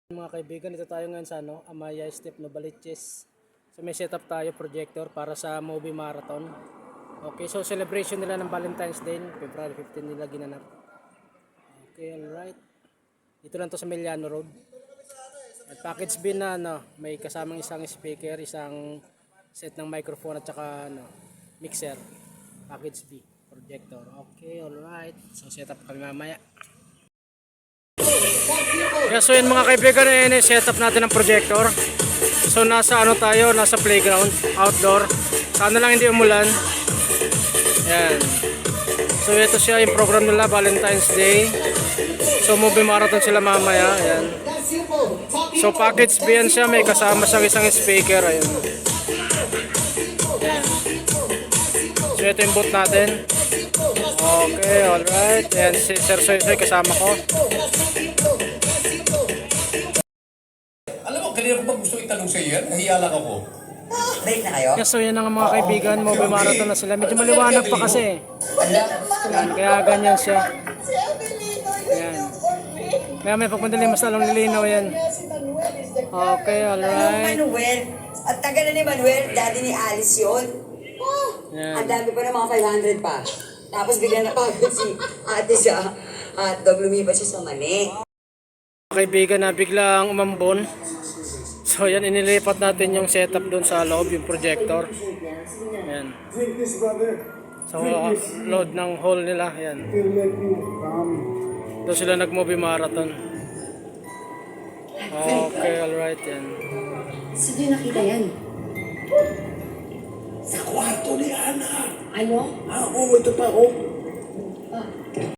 Mga kaibigan, dito tayo ngayon sa Amaya Step Novaliches. So may setup tayo projector para sa movie marathon. Okay, so celebration nila ng Valentine's Day, February 15 nila ginanap. Okay, alright. Dito lang to sa Miliano Road. At package B na may kasamang isang speaker, isang set ng microphone at saka mixer. Package B, projector. Okay, alright. So setup kami mamaya. Yeah, so yun mga kaibigan, set up natin ang projector. So nasa tayo, nasa playground, outdoor. Sana lang hindi umulan. Yan. So ito siya yung program nila, Valentine's Day. So movie marathon sila mamaya. Yan. So package B yan siya, may kasama siyang isang speaker. Ayun. Yan. So ito yung booth natin. Okay, alright. Yan si Sir Soy Soy kasama ko. Alam mo, kanina ko ba gusto itanong sa iyo yan? Nahiya lang ako. Break na kayo? Yes, so yan ang mga kaibigan, movie marathon na sila. Medyo maliwanag pa kasi. Yan, kaya ganyan siya. Yan. Kaya may pagmadaling mas lalong lilinaw yan. Okay, alright. Manuel. At taga na ni Manuel, daddy ni Alice yun. Yan. Ang dami pa ng mga 500 pa. Tapos bigla napagod si ate siya. At lumipat siya sa mani. Kaibigan na biglang umambon. So yan, inilipat natin yung setup doon sa loob, yung projector. Yan. So load ng hall nila. Yan. Doon sila nag-movie marathon. Okay, alright yan. Saan yung nakita yan? Sa kwarto ni Ana. Ano? Oo, ito pa, oh. Ah,